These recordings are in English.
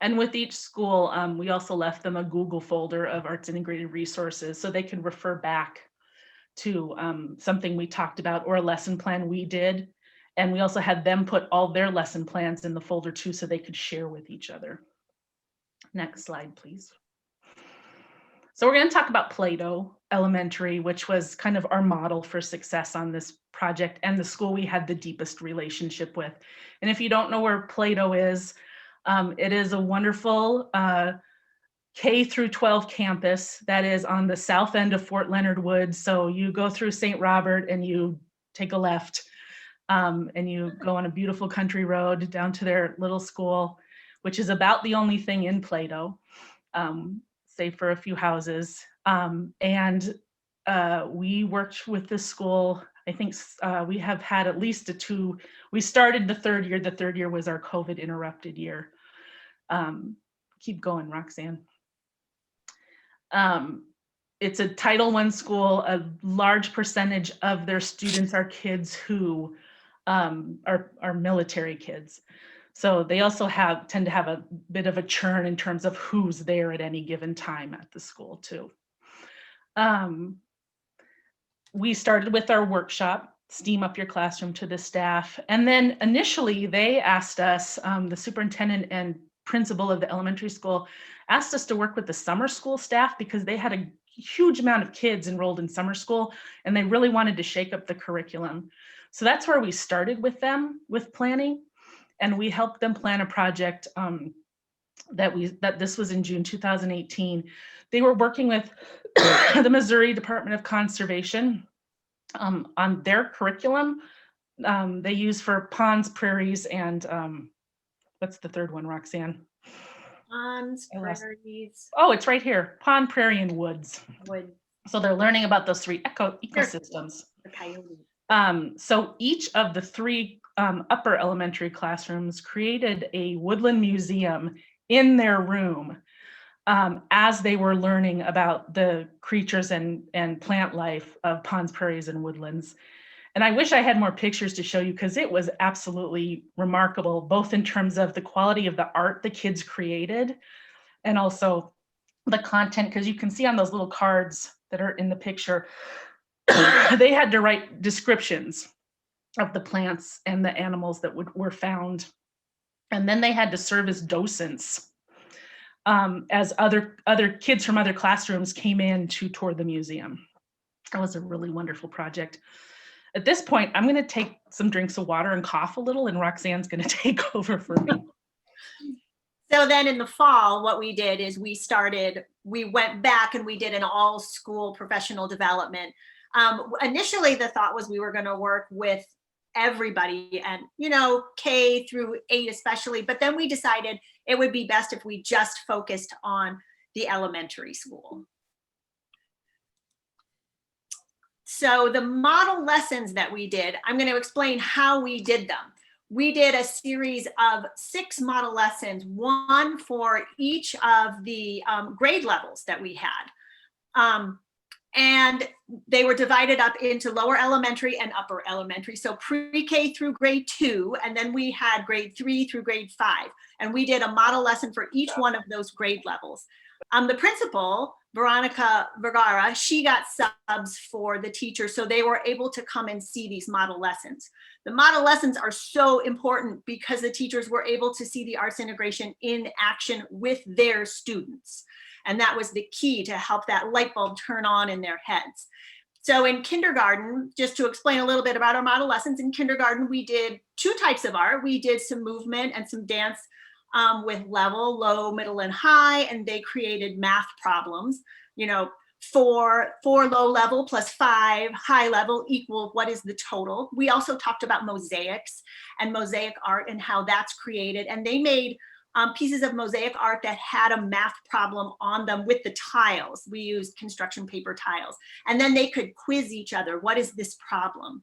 And with each school, we also left them a Google folder of arts integrated resources so they can refer back to something we talked about or a lesson plan we did. And we also had them put all their lesson plans in the folder too so they could share with each other. Next slide, please. So we're going to talk about Play-Doh Elementary, which was kind of our model for success on this project and the school we had the deepest relationship with. And if you don't know where Play-Doh is, it is a wonderful K through 12 campus that is on the south end of Fort Leonard Wood. So you go through St. Robert and you take a left and you go on a beautiful country road down to their little school, which is about the only thing in Play-Doh, save for a few houses. We worked with this school. I think we have had at least we started the third year was our COVID interrupted year. Keep going, Roxane. It's a Title I school. A large percentage of their students are kids who are military kids. So they also tend to have a bit of a churn in terms of who's there at any given time at the school too. We started with our workshop, Steam Up Your Classroom to the staff. And then initially they asked us, the superintendent and principal of the elementary school asked us to work with the summer school staff because they had a huge amount of kids enrolled in summer school and they really wanted to shake up the curriculum. So that's where we started with them with planning. And we helped them plan a project that this was in June 2018. They were working with the Missouri Department of Conservation on their curriculum. They use for ponds, prairies, and what's the third one, Roxane? Ponds, prairies. Oh, it's right here. Pond, prairie, and woods. Wood. So they're learning about those three ecosystems. The coyote. So each of the three upper elementary classrooms created a woodland museum in their room as they were learning about the creatures and plant life of ponds, prairies, and woodlands. And I wish I had more pictures to show you because it was absolutely remarkable, both in terms of the quality of the art the kids created and also the content, because you can see on those little cards that are in the picture, they had to write descriptions of the plants and the animals that were found. And then they had to serve as docents as other kids from other classrooms came in to tour the museum. That was a really wonderful project. At this point, I'm going to take some drinks of water and cough a little, and Roxane's going to take over for me. So then in the fall, what we did is we went back and we did an all school professional development. Initially, the thought was we were going to work with everybody and, K through 8 especially, but then we decided it would be best if we just focused on the elementary school. So the model lessons that we did, I'm going to explain how we did them. We did a series of 6 model lessons, one for each of the grade levels that we had. And they were divided up into lower elementary and upper elementary. So pre-K through grade 2, and then we had grade 3 through grade 5. And we did a model lesson for each one of those grade levels. The principal, Veronica Vergara, she got subs for the teachers, so they were able to come and see these model lessons. The model lessons are so important because the teachers were able to see the arts integration in action with their students. And that was the key to help that light bulb turn on in their heads. So in kindergarten, just to explain a little bit about our model lessons, in kindergarten, we did 2 types of art. We did some movement and some dance with level, low, middle, and high, and they created math problems, 4 low level plus 5 high level equal what is the total. We also talked about mosaics and mosaic art and how that's created, and they made pieces of mosaic art that had a math problem on them with the tiles. We used construction paper tiles, and then they could quiz each other. What is this problem?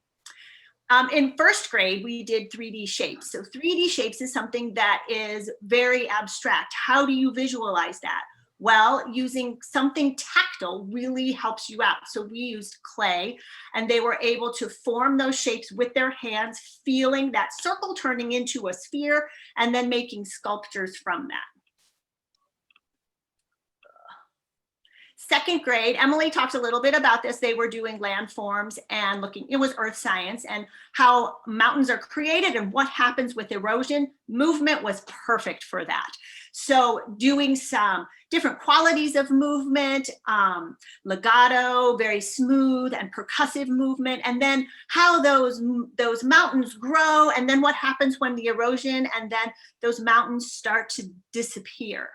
In first grade, we did 3D shapes. So 3D shapes is something that is very abstract. How do you visualize that? Well, using something tactile really helps you out. So we used clay, and they were able to form those shapes with their hands, feeling that circle turning into a sphere, and then making sculptures from that. Second grade, Emily talked a little bit about this. They were doing landforms and looking, it was earth science and how mountains are created and what happens with erosion. Movement was perfect for that. So doing some different qualities of movement, legato, very smooth and percussive movement, and then how those mountains grow, and then what happens when the erosion and then those mountains start to disappear.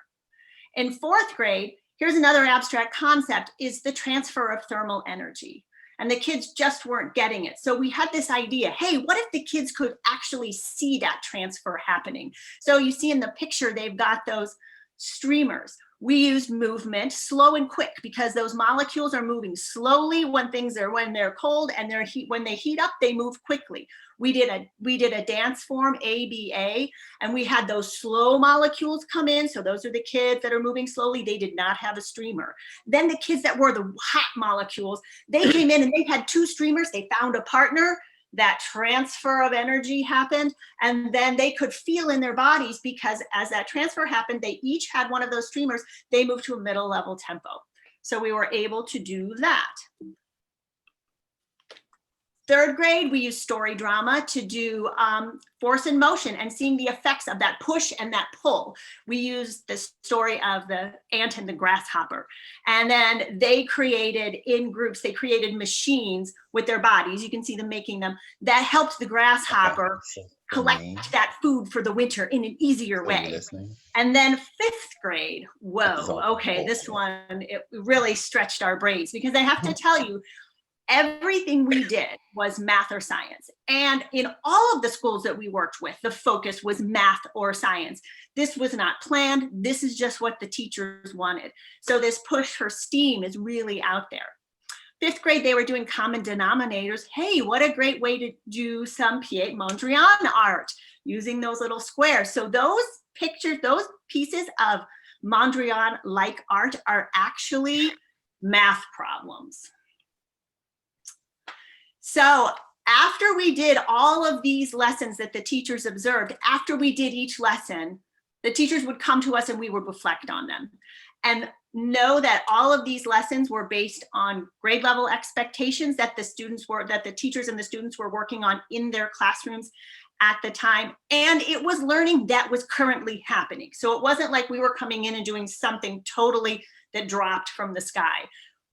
In fourth grade, here's another abstract concept, is the transfer of thermal energy. And the kids just weren't getting it. So we had this idea, hey, what if the kids could actually see that transfer happening? So you see in the picture, they've got those streamers. We used movement, slow and quick, because those molecules are moving slowly when they're cold, and when they heat up, they move quickly. We did a dance form, ABA, and we had those slow molecules come in. So those are the kids that are moving slowly. They did not have a streamer. Then the kids that were the hot molecules, they came in and they had two streamers. They found a partner. That transfer of energy happened, and then they could feel in their bodies, because as that transfer happened, they each had one of those streamers. They moved to a middle level tempo. So we were able to do that. Third grade, we used story drama to do force and motion and seeing the effects of that push and that pull. We used the story of the ant and the grasshopper. And then they created, in groups, they created machines with their bodies. You can see them making them. That helped the grasshopper collect that food for the winter in an easier way. And then fifth grade, whoa, okay, this one, it really stretched our brains, because I have to tell you, everything we did was math or science. And in all of the schools that we worked with, the focus was math or science. This was not planned. This is just what the teachers wanted. So this push for STEAM is really out there. Fifth grade, they were doing common denominators. Hey, what a great way to do some Piet Mondrian art using those little squares. So those pictures, those pieces of Mondrian-like art are actually math problems. So after we did all of these lessons that the teachers observed, after we did each lesson, the teachers would come to us and we would reflect on them. And know that all of these lessons were based on grade level expectations that the teachers and the students were working on in their classrooms at the time. And it was learning that was currently happening. So it wasn't like we were coming in and doing something totally that dropped from the sky.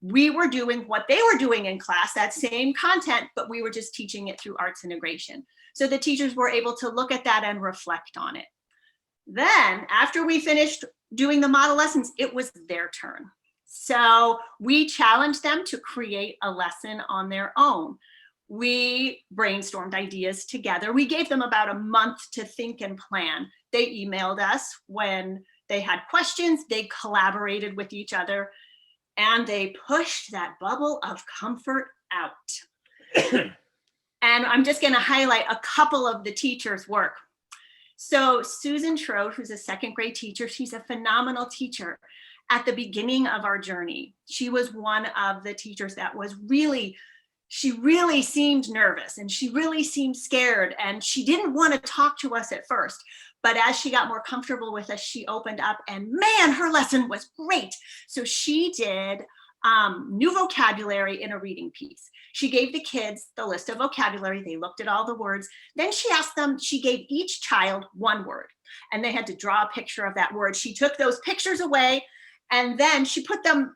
We were doing what they were doing in class, that same content, but we were just teaching it through arts integration. So the teachers were able to look at that and reflect on it. Then after we finished doing the model lessons, it was their turn. So we challenged them to create a lesson on their own. We brainstormed ideas together. We gave them about a month to think and plan. They emailed us when they had questions. They collaborated with each other, and they pushed that bubble of comfort out. And I'm just going to highlight a couple of the teachers' work. So Susan Schroed, who's a second grade teacher, she's a phenomenal teacher. At the beginning of our journey, she was one of the teachers that was she really seemed nervous, and she really seemed scared, and she didn't want to talk to us at first. But as she got more comfortable with us, she opened up, and man, her lesson was great. So she did new vocabulary in a reading piece. She gave the kids the list of vocabulary. They looked at all the words. Then she asked them, she gave each child one word, and they had to draw a picture of that word. She took those pictures away, and then she put them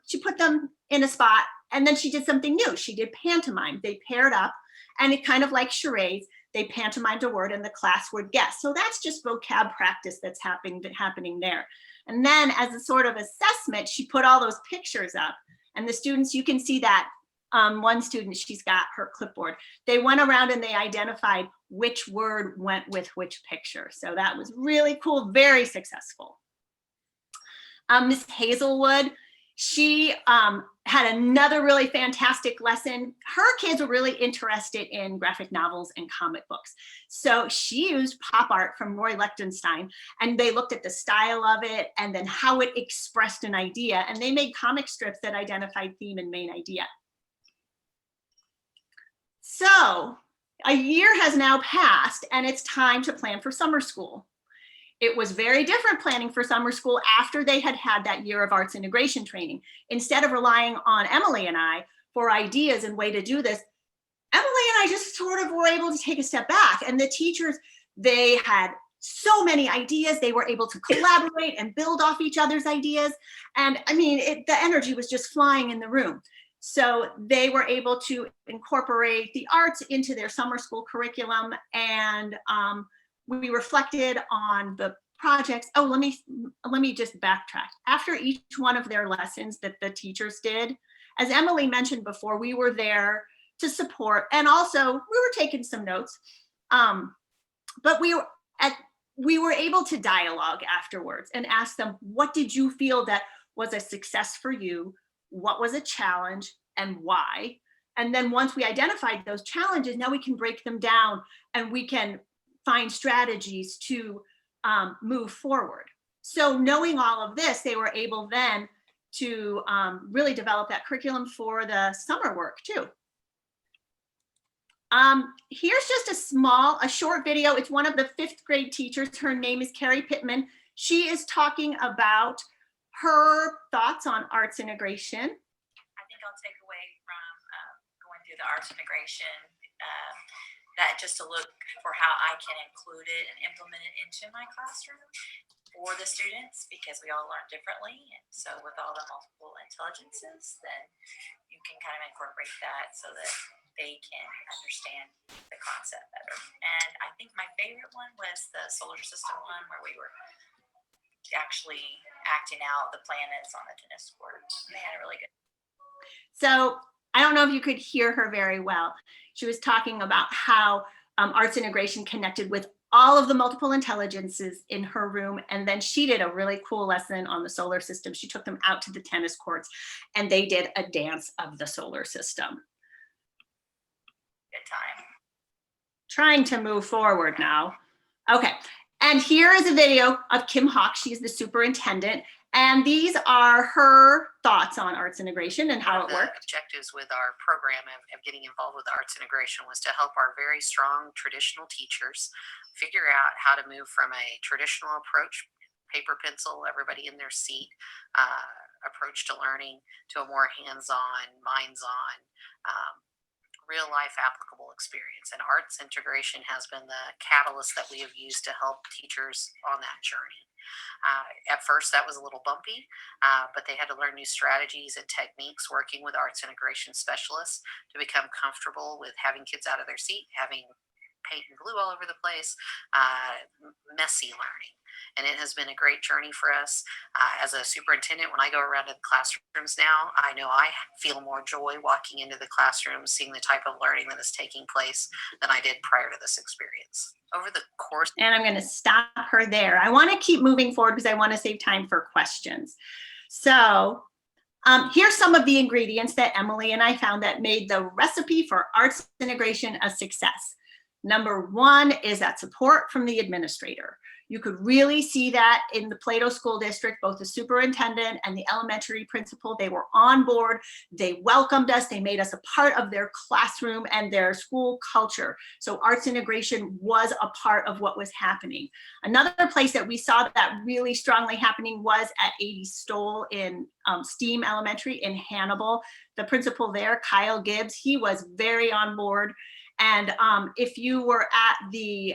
in a spot, and then she did something new. She did pantomime. They paired up, and it kind of like charades. They pantomimed a word and the class would guess. So that's just vocab practice that's happening there. And then as a sort of assessment, she put all those pictures up, and the students, you can see that one student, she's got her clipboard. They went around and they identified which word went with which picture. So that was really cool, very successful. Miss Hazelwood, she had another really fantastic lesson. Her kids were really interested in graphic novels and comic books. So she used pop art from Roy Lichtenstein, and they looked at the style of it and then how it expressed an idea. And they made comic strips that identified theme and main idea. So a year has now passed, and it's time to plan for summer school. It was very different planning for summer school after they had had that year of arts integration training. Instead of relying on Emily and I for ideas and way to do this, Emily and I just sort of were able to take a step back. And the teachers, they had so many ideas. They were able to collaborate and build off each other's ideas. And I mean, the energy was just flying in the room. So they were able to incorporate the arts into their summer school curriculum. And we reflected on the projects. Oh, let me just backtrack. After each one of their lessons that the teachers did, as Emily mentioned before, we were there to support, and also we were taking some notes. But we were able to dialogue afterwards and ask them, what did you feel that was a success for you? What was a challenge and why? And then once we identified those challenges, now we can break them down and we can find strategies to move forward. So knowing all of this, they were able then to really develop that curriculum for the summer work too. Here's just a short video. It's one of the 5th grade teachers. Her name is Carrie Pittman. She is talking about her thoughts on arts integration. I think I'll take away from going through the arts integration that just to look for how I can include it and implement it into my classroom for the students, because we all learn differently. And so with all the multiple intelligences, then you can kind of incorporate that so that they can understand the concept better. And I think my favorite one was the solar system one, where we were actually acting out the planets on the tennis court. They had a really good. So I don't know if you could hear her very well. She was talking about how arts integration connected with all of the multiple intelligences in her room. And then she did a really cool lesson on the solar system. She took them out to the tennis courts and they did a dance of the solar system. Good time. Trying to move forward now. Okay, and here is a video of Kim Hawk. She's the superintendent, and these are her thoughts on arts integration and how it worked. Objectives with our program of getting involved with arts integration was to help our very strong traditional teachers figure out how to move from a traditional approach, paper, pencil, everybody in their seat, approach to learning, to a more hands-on, minds-on, real life applicable experience. And arts integration has been the catalyst that we have used to help teachers on that journey. At first that was a little bumpy, but they had to learn new strategies and techniques working with arts integration specialists to become comfortable with having kids out of their seat, having paint and glue all over the place, messy learning. And it has been a great journey for us. As a superintendent, when I go around to the classrooms now, I know I feel more joy walking into the classroom, seeing the type of learning that is taking place than I did prior to this experience. Over the course. And I'm going to stop her there. I want to keep moving forward because I want to save time for questions. So here's some of the ingredients that Emily and I found that made the recipe for arts integration a success. Number 1 is that support from the administrator. You could really see that in the Plato School District, both the superintendent and the elementary principal, they were on board. They welcomed us. They made us a part of their classroom and their school culture. So arts integration was a part of what was happening. Another place that we saw that really strongly happening was at 80 Stoll in STEAM Elementary in Hannibal. The principal there, Kyle Gibbs, he was very on board. And if you were at the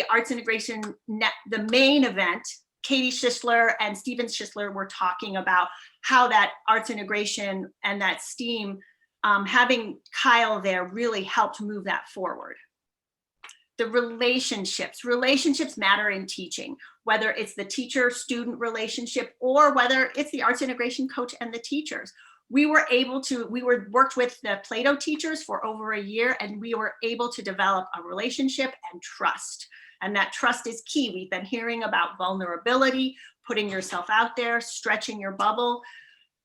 arts integration, the main event, Katie Schisler and Steven Schisler were talking about how that arts integration and that STEAM, having Kyle there really helped move that forward. The relationships matter in teaching, whether it's the teacher-student relationship or whether it's the arts integration coach and the teachers. We worked with the Plato teachers for over a year, and we were able to develop a relationship and trust. And that trust is key. We've been hearing about vulnerability, putting yourself out there, stretching your bubble.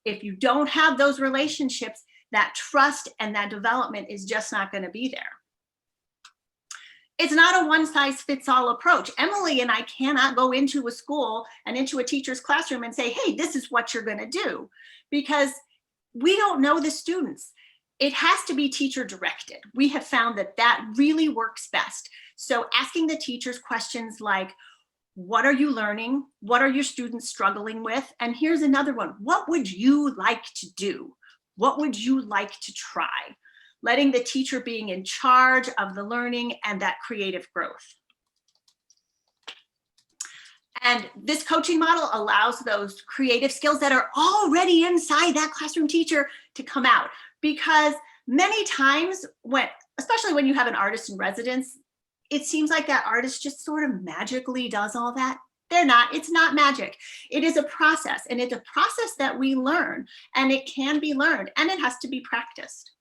If you don't have those relationships, that trust and that development is just not going to be there. It's not a one-size-fits-all approach. Emily and I cannot go into a school and into a teacher's classroom and say, hey, this is what you're going to do, because we don't know the students. It has to be teacher directed. We have found that that really works best. So asking the teachers questions like, What are you learning? What are your students struggling with? And here's another one. What would you like to do? What would you like to try? Letting the teacher being in charge of the learning and that creative growth. And this coaching model allows those creative skills that are already inside that classroom teacher to come out. Because many times, especially when you have an artist in residence, it seems like that artist just sort of magically does all that. They're not, it's not magic. It is a process, and it's a process that we learn, and it can be learned, and it has to be practiced.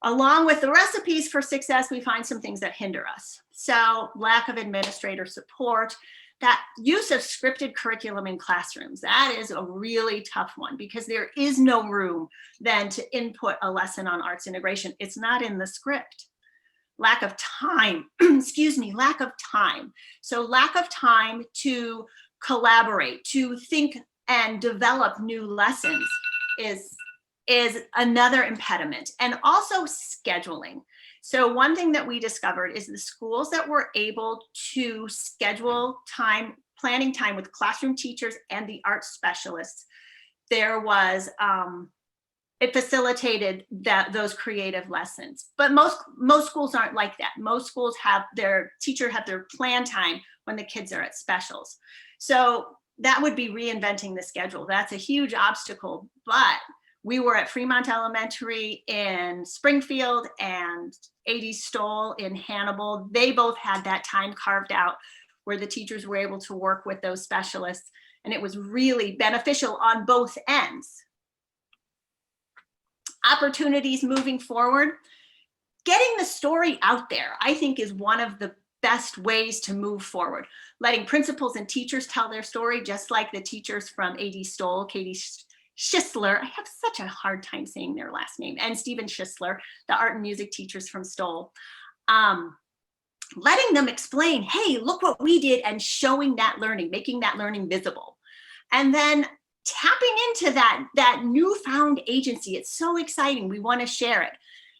Along with the recipes for success, we find some things that hinder us. So lack of administrator support, that use of scripted curriculum in classrooms, that is a really tough one because there is no room then to input a lesson on arts integration. It's not in the script. Lack of time, excuse me, lack of time. So lack of time to collaborate, to think and develop new lessons is another impediment, and also scheduling. So one thing that we discovered is the schools that were able to schedule time, planning time with classroom teachers and the art specialists, there was, it facilitated those creative lessons. But most schools aren't like that. Most schools have their plan time when the kids are at specials. So that would be reinventing the schedule. That's a huge obstacle, but we were at Fremont Elementary in Springfield and A.D. Stoll in Hannibal. They both had that time carved out where the teachers were able to work with those specialists, and it was really beneficial on both ends. Opportunities moving forward. Getting the story out there, I think, is one of the best ways to move forward. Letting principals and teachers tell their story, just like the teachers from A.D. Stoll, Katie Schisler, I have such a hard time saying their last name, and Stephen Schisler, the art and music teachers from Stoll. Letting them explain, hey, look what we did, and showing that learning, making that learning visible. And then tapping into that newfound agency. It's so exciting. We want to share it.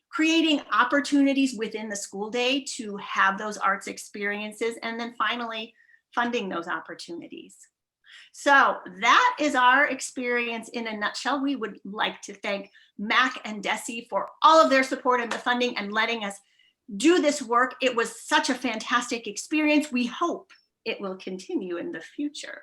Creating opportunities within the school day to have those arts experiences, and then finally funding those opportunities. So that is our experience in a nutshell. We would like to thank Mac and Desi for all of their support and the funding and letting us do this work. It was such a fantastic experience. We hope it will continue in the future.